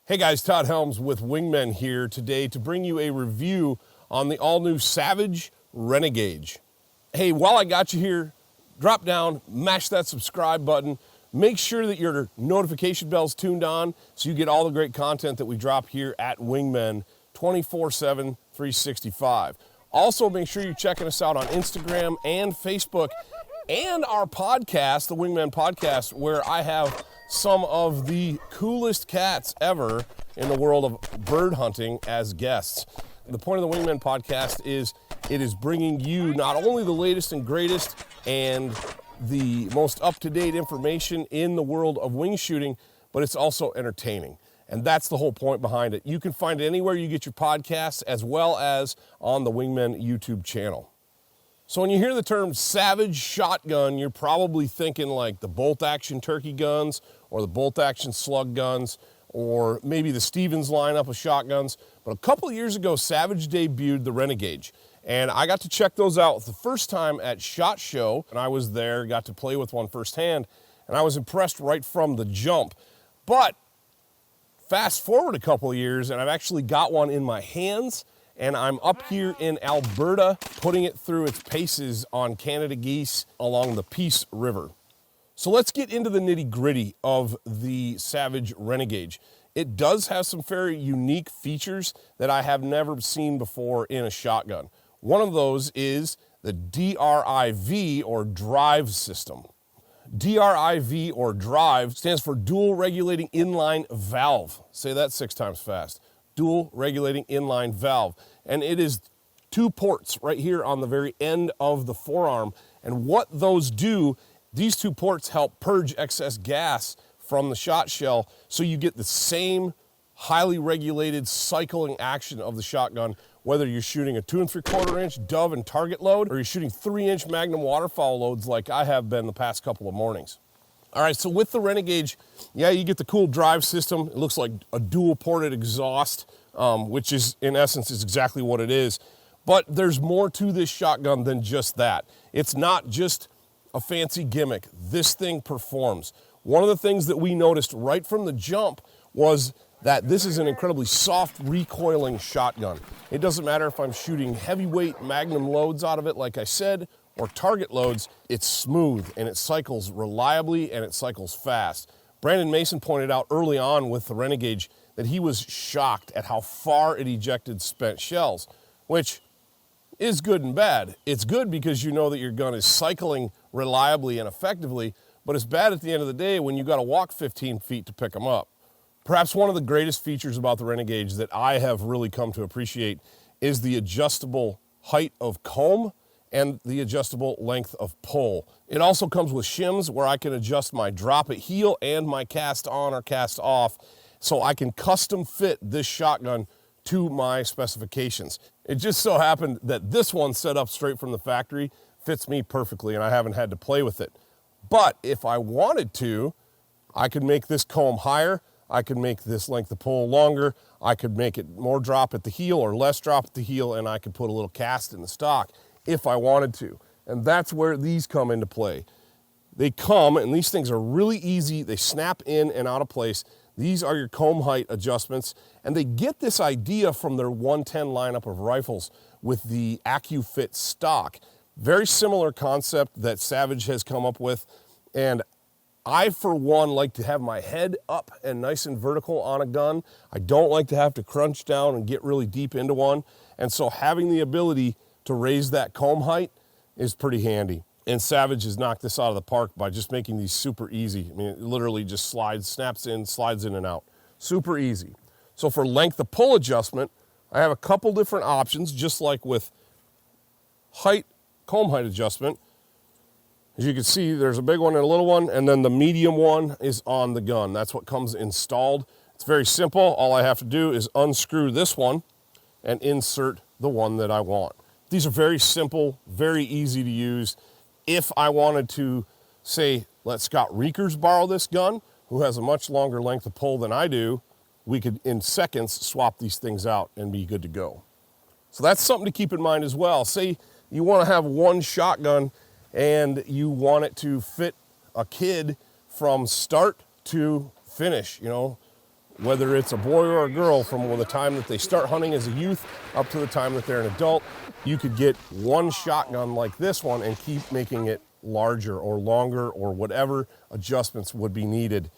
Hey guys, Todd Helms with Wingman here today to bring you a review on the all-new Savage Renegauge. Hey, while I got you here, drop down, mash that subscribe button, make sure that your notification bell's tuned on so you get all the great content that we drop here at Wingman 24/7, 365. Also, make sure you're checking us out on Instagram and Facebook and our podcast, the Wingman Podcast, where I have some of the coolest cats ever in the world of bird hunting as guests. The point of the Wingman Podcast is it is bringing you not only the latest and greatest and the most up-to-date information in the world of wing shooting, but it's also entertaining. And that's the whole point behind it. You can find it anywhere you get your podcasts as well as on the Wingman YouTube channel. So when you hear the term Savage shotgun, you're probably thinking like the bolt-action turkey guns or the bolt-action slug guns or maybe the Stevens lineup of shotguns. But a couple of years ago, Savage debuted the Renegauge. And I got to check those out the first time at SHOT Show. And I was there, got to play with one firsthand. And I was impressed right from the jump. But fast forward a couple of years and I've actually got one in my hands. And I'm up here in Alberta putting it through its paces on Canada geese along the Peace River. So let's get into the nitty-gritty of the Savage Renegauge. It does have some very unique features that I have never seen before in a shotgun. One of those is the D.R.I.V or D.R.I.V system. D.R.I.V or D.R.I.V stands for Dual Regulating Inline Valve. Say that 6 times fast. Dual Regulating Inline Valve. And it is 2 ports right here on the very end of the forearm. And what those do, these 2 ports help purge excess gas from the shot shell so you get the same highly regulated cycling action of the shotgun, whether you're shooting a 2 3/4 inch dove and target load or you're shooting 3-inch Magnum waterfowl loads like I have been the past couple of mornings. All right, so with the Renegauge, yeah, you get the cool drive system. It looks like a dual-ported exhaust, which is, in essence, is exactly what it is. But there's more to this shotgun than just that. It's not just a fancy gimmick. This thing performs. One of the things that we noticed right from the jump was that this is an incredibly soft recoiling shotgun. It doesn't matter if I'm shooting heavyweight Magnum loads out of it, like I said, or target loads, it's smooth and it cycles reliably and it cycles fast. Brandon Mason pointed out early on with the Renegauge that he was shocked at how far it ejected spent shells, which is good and bad. It's good because you know that your gun is cycling reliably and effectively, but it's bad at the end of the day when you got to walk 15 feet to pick them up. Perhaps one of the greatest features about the Renegauge that I have really come to appreciate is the adjustable height of comb and the adjustable length of pull. It also comes with shims where I can adjust my drop at heel and my cast on or cast off, so I can custom fit this shotgun to my specifications. It just so happened that this one set up straight from the factory fits me perfectly and I haven't had to play with it. But if I wanted to, I could make this comb higher, I could make this length of pull longer, I could make it more drop at the heel or less drop at the heel, and I could put a little cast in the stock if I wanted to. And that's where these come into play. They come, and these things are really easy. They snap in and out of place. These are your comb height adjustments, and they get this idea from their 110 lineup of rifles with the AccuFit stock. Very similar concept that Savage has come up with, and I, for one, like to have my head up and nice and vertical on a gun. I don't like to have to crunch down and get really deep into one, and so having the ability to raise that comb height is pretty handy. And Savage has knocked this out of the park by just making these super easy. I mean, it literally just slides, snaps in, slides in and out. Super easy. So for length of pull adjustment, I have a couple different options, just like with height, comb height adjustment. As you can see, there's a big one and a little one, and then the medium one is on the gun. That's what comes installed. It's very simple. All I have to do is unscrew this one and insert the one that I want. These are very simple, very easy to use. If I wanted to, say, let Scott Reekers borrow this gun, who has a much longer length of pull than I do, we could, in seconds, swap these things out and be good to go. So that's something to keep in mind as well. Say you want to have one shotgun and you want it to fit a kid from start to finish, you know, whether it's a boy or a girl, from the time that they start hunting as a youth up to the time that they're an adult. You could get one shotgun like this one and keep making it larger or longer or whatever adjustments would be needed.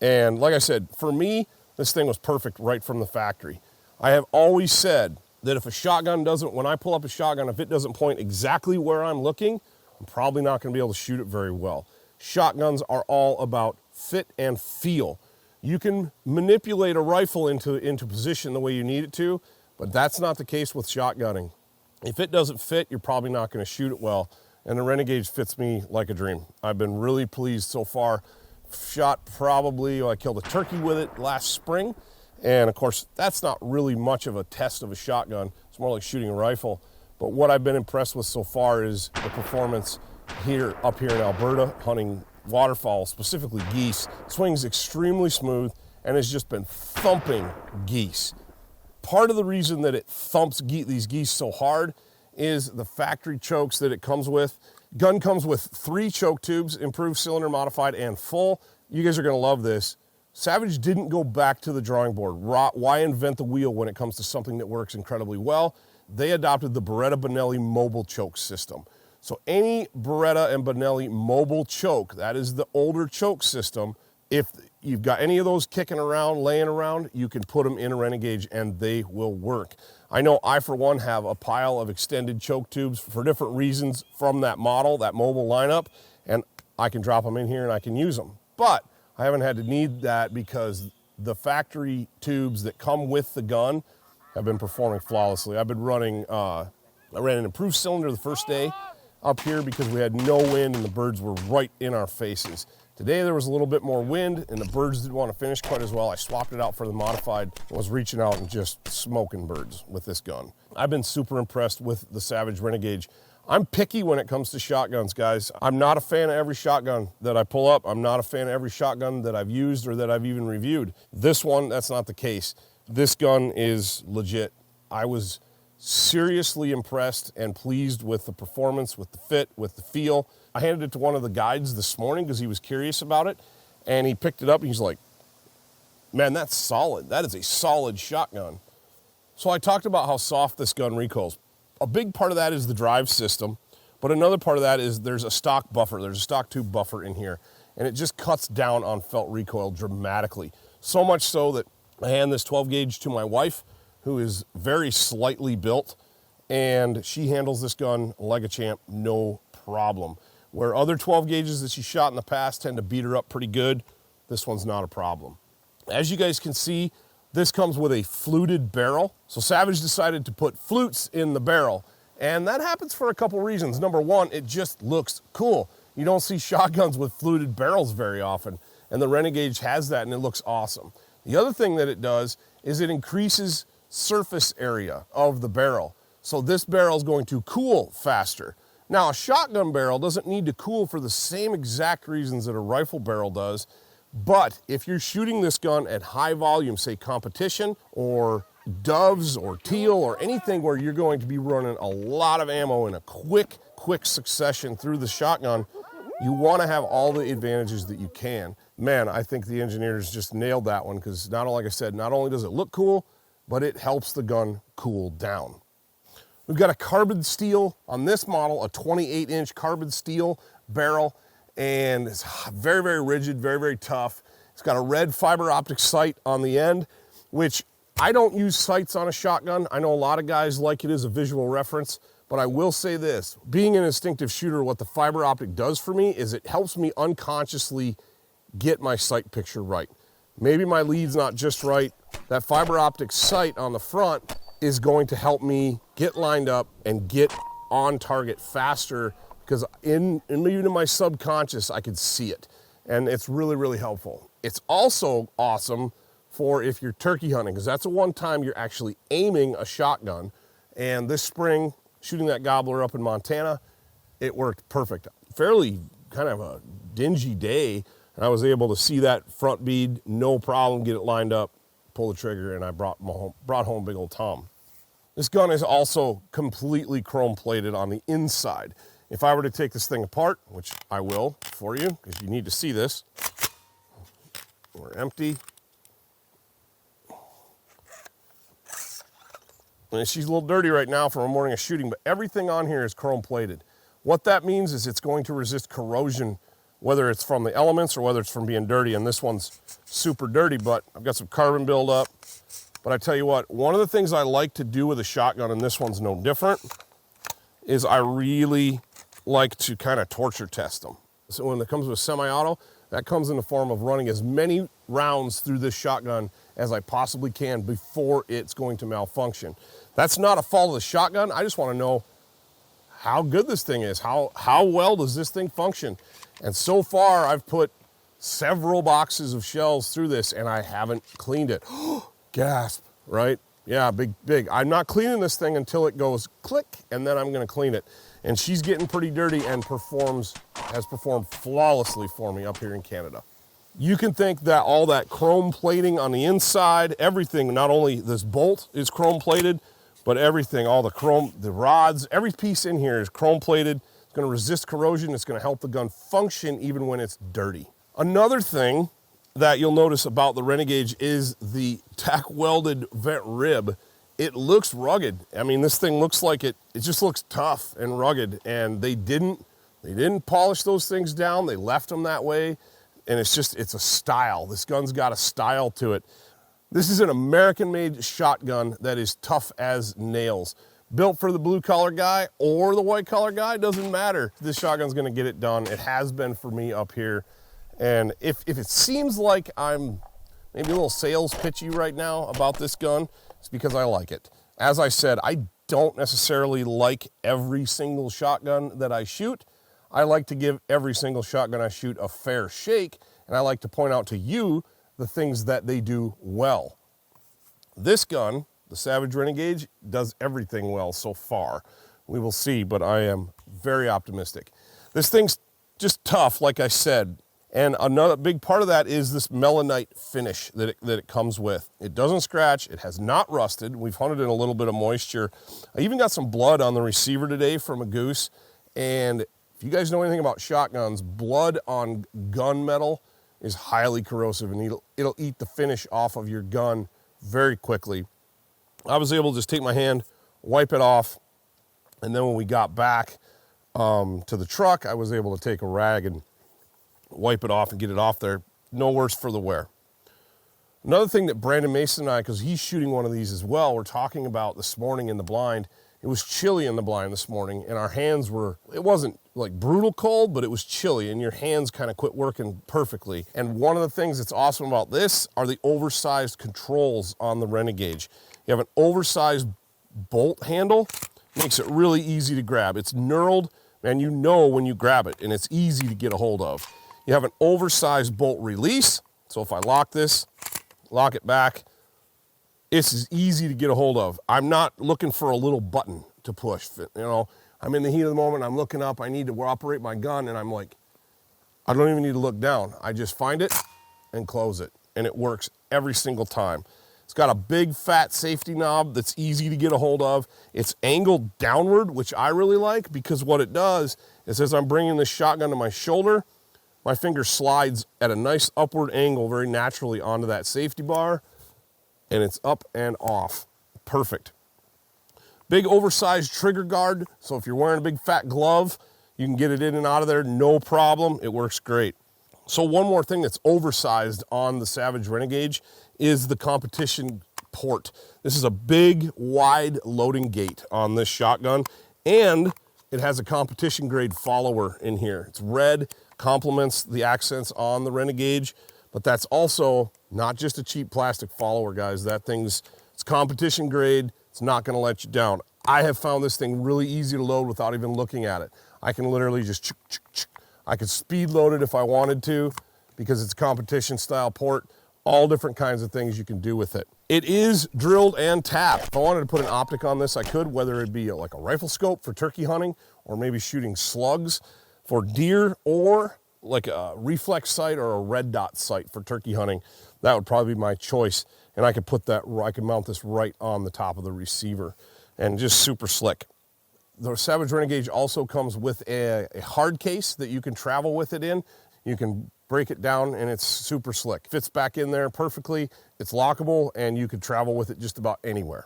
And like I said, for me, this thing was perfect right from the factory. I have always said that if a shotgun doesn't, when I pull up a shotgun, if it doesn't point exactly where I'm looking, I'm probably not going to be able to shoot it very well. Shotguns are all about fit and feel. You can manipulate a rifle into position the way you need it to, but that's not the case with shotgunning. If it doesn't fit, you're probably not going to shoot it well. And the Renegauge fits me like a dream. I've been really pleased so far. Shot I killed a turkey with it last spring. And of course, that's not really much of a test of a shotgun. It's more like shooting a rifle. But what I've been impressed with so far is the performance up here in Alberta, hunting waterfowl, specifically geese. Swings extremely smooth and has just been thumping geese. Part of the reason that it thumps these geese so hard is the factory chokes that it comes with. Gun comes with 3 choke tubes, improved cylinder, modified, and full. You guys are gonna love this. Savage didn't go back to the drawing board. Why invent the wheel when it comes to something that works incredibly well? They adopted the Beretta Benelli mobile choke system. So any Beretta and Benelli mobile choke, that is the older choke system, if you've got any of those kicking around, laying around, you can put them in a Renegauge and they will work. I know I, for one, have a pile of extended choke tubes for different reasons from that model, that mobile lineup, and I can drop them in here and I can use them. But I haven't had to need that because the factory tubes that come with the gun have been performing flawlessly. I've been running, I ran an improved cylinder the first day up here because we had no wind and the birds were right in our faces. Today there was a little bit more wind and the birds didn't want to finish quite as well. I swapped it out for the modified. I was reaching out and just smoking birds with this gun. I've been super impressed with the Savage Renegauge. I'm picky when it comes to shotguns, guys. I'm not a fan of every shotgun that I pull up. I'm not a fan of every shotgun that I've used or that I've even reviewed. This one, that's not the case. This gun is legit. I was seriously impressed and pleased with the performance, with the fit, with the feel. I handed it to one of the guides this morning because he was curious about it, and he picked it up and he's like, man, that's solid. That is a solid shotgun. So I talked about how soft this gun recoils. A big part of that is the drive system, but another part of that is there's a stock buffer. There's a stock tube buffer in here, and it just cuts down on felt recoil dramatically. So much so that I hand this 12 gauge to my wife, who is very slightly built, and she handles this gun like a champ, no problem. Where other 12 gauges that she shot in the past tend to beat her up pretty good, this one's not a problem. As you guys can see, this comes with a fluted barrel. So Savage decided to put flutes in the barrel, and that happens for a couple reasons. Number one, it just looks cool. You don't see shotguns with fluted barrels very often, and the Renegauge has that, and it looks awesome. The other thing that it does is it increases surface area of the barrel. So this barrel is going to cool faster. Now, a shotgun barrel doesn't need to cool for the same exact reasons that a rifle barrel does, but if you're shooting this gun at high volume, say competition or doves or teal or anything where you're going to be running a lot of ammo in a quick succession through the shotgun, you want to have all the advantages that you can. Man, I think the engineers just nailed that one because like I said, not only does it look cool, but it helps the gun cool down. We've got a carbon steel on this model, a 28-inch carbon steel barrel, and it's very, very rigid, very, very tough. It's got a red fiber optic sight on the end, which I don't use sights on a shotgun. I know a lot of guys like it as a visual reference, but I will say this, being an instinctive shooter, what the fiber optic does for me is it helps me unconsciously get my sight picture right. Maybe my lead's not just right. That fiber optic sight on the front is going to help me get lined up and get on target faster because even in my subconscious, I could see it. And it's really, really helpful. It's also awesome for if you're turkey hunting, because that's the one time you're actually aiming a shotgun. And this spring, shooting that gobbler up in Montana, it worked perfect. Fairly kind of a dingy day, and I was able to see that front bead, no problem, get it lined up, pull the trigger, and I brought home big old Tom. This gun is also completely chrome plated on the inside. If I were to take this thing apart, which I will for you, because you need to see this, we're empty. And she's a little dirty right now from a morning of shooting, but everything on here is chrome plated. What that means is it's going to resist corrosion, whether it's from the elements or whether it's from being dirty. And this one's super dirty, but I've got some carbon buildup. But I tell you what, one of the things I like to do with a shotgun, and this one's no different, is I really like to kind of torture test them. So when it comes with semi-auto, that comes in the form of running as many rounds through this shotgun as I possibly can before it's going to malfunction. That's not a fault of the shotgun. I just want to know how good this thing is. How well does this thing function? And so far, I've put several boxes of shells through this and I haven't cleaned it. Gasp, right? Yeah, big. I'm not cleaning this thing until it goes click, and then I'm gonna clean it. And she's getting pretty dirty and has performed flawlessly for me up here in Canada. You can think that all that chrome plating on the inside, everything, not only this bolt is chrome plated, but everything, all the chrome, the rods, every piece in here is chrome plated. It's gonna resist corrosion. It's gonna help the gun function even when it's dirty. Another thing that you'll notice about the Renegauge is the tack welded vent rib. It looks rugged. I mean, this thing looks like it just looks tough and rugged, and they didn't polish those things down. They left them that way, and it's a style. This gun's got a style to it. This is an American-made shotgun that is tough as nails. Built for the blue-collar guy or the white-collar guy, doesn't matter. This shotgun's gonna get it done. It has been for me up here. And if it seems like I'm maybe a little sales pitchy right now about this gun, it's because I like it. As I said, I don't necessarily like every single shotgun that I shoot. I like to give every single shotgun I shoot a fair shake, and I like to point out to you the things that they do well. This gun, the Savage Renegauge, does everything well so far. We will see, but I am very optimistic. This thing's just tough, like I said. And another big part of that is this melanite finish that it comes with. It doesn't scratch, it has not rusted. We've hunted in a little bit of moisture. I even got some blood on the receiver today from a goose. And if you guys know anything about shotguns, blood on gun metal is highly corrosive, and it'll eat the finish off of your gun very quickly. I was able to just take my hand, wipe it off, and then when we got back to the truck, I was able to take a rag and wipe it off and get it off there. No worse for the wear. Another thing that Brandon Mason and I, because he's shooting one of these as well, we're talking about this morning in the blind. It was chilly in the blind this morning, and our hands it wasn't like brutal cold, but it was chilly, and your hands kind of quit working perfectly. And one of the things that's awesome about this are the oversized controls on the Renegauge. You have an oversized bolt handle, makes it really easy to grab. It's knurled, and you know when you grab it, and it's easy to get a hold of. You have an oversized bolt release, so if I lock this, lock it back, it's as easy to get a hold of. I'm not looking for a little button to push. You know, I'm in the heat of the moment, I'm looking up, I need to operate my gun, and I'm like, I don't even need to look down. I just find it and close it, and it works every single time. It's got a big fat safety knob that's easy to get a hold of. It's angled downward, which I really like, because what it does is as I'm bringing this shotgun to my shoulder, my finger slides at a nice upward angle very naturally onto that safety bar, and it's up and off. Perfect. Big oversized trigger guard, so if you're wearing a big fat glove, you can get it in and out of there, no problem. It works great. So one more thing that's oversized on the Savage Renegauge is the competition port. This is a big, wide loading gate on this shotgun, and it has a competition grade follower in here. It's red, complements the accents on the Renegauge, but that's also not just a cheap plastic follower, guys. It's competition grade. It's not gonna let you down. I have found this thing really easy to load without even looking at it. I can literally just, I could speed load it if I wanted to, because it's a competition style port. All different kinds of things you can do with it. It is drilled and tapped. If I wanted to put an optic on this, I could, whether it be like a rifle scope for turkey hunting, or maybe shooting slugs for deer, or like a reflex sight or a red dot sight for turkey hunting. That would probably be my choice. And I could mount this right on the top of the receiver, and just super slick. The Savage Renegauge also comes with a hard case that you can travel with it in. You can break it down, and it's super slick. Fits back in there perfectly. It's lockable, and you could travel with it just about anywhere.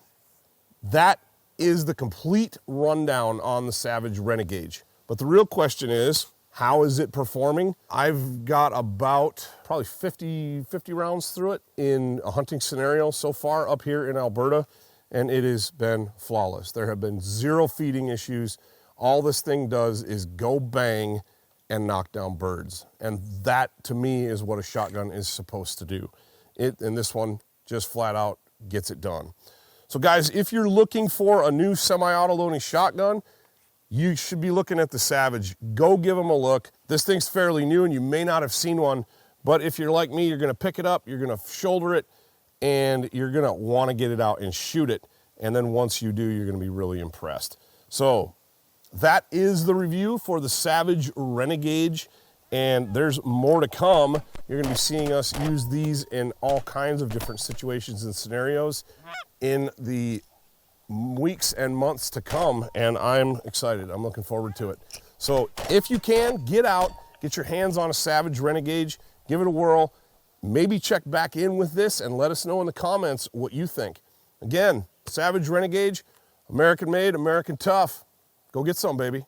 that is the complete rundown on the Savage Renegauge. But the real question is, how is it performing? I've got about probably 50 rounds through it in a hunting scenario so far up here in Alberta, and it has been flawless. There have been zero feeding issues. All this thing does is go bang and knock down birds. And that, to me, is what a shotgun is supposed to do. And this one just flat out gets it done. So guys, if you're looking for a new semi-auto loading shotgun, you should be looking at the Savage. Go give them a look. This thing's fairly new and you may not have seen one, but if you're like me, you're gonna pick it up, you're gonna shoulder it, and you're gonna wanna get it out and shoot it. And then once you do, you're gonna be really impressed. So that is the review for the Savage Renegauge, and there's more to come. You're gonna be seeing us use these in all kinds of different situations and scenarios in the weeks and months to come, and I'm excited. I'm looking forward to it. So if you can, get out, get your hands on a Savage Renegauge, give it a whirl, maybe check back in with this and let us know in the comments what you think. Again, Savage Renegauge, American made, American tough. Go get some, baby.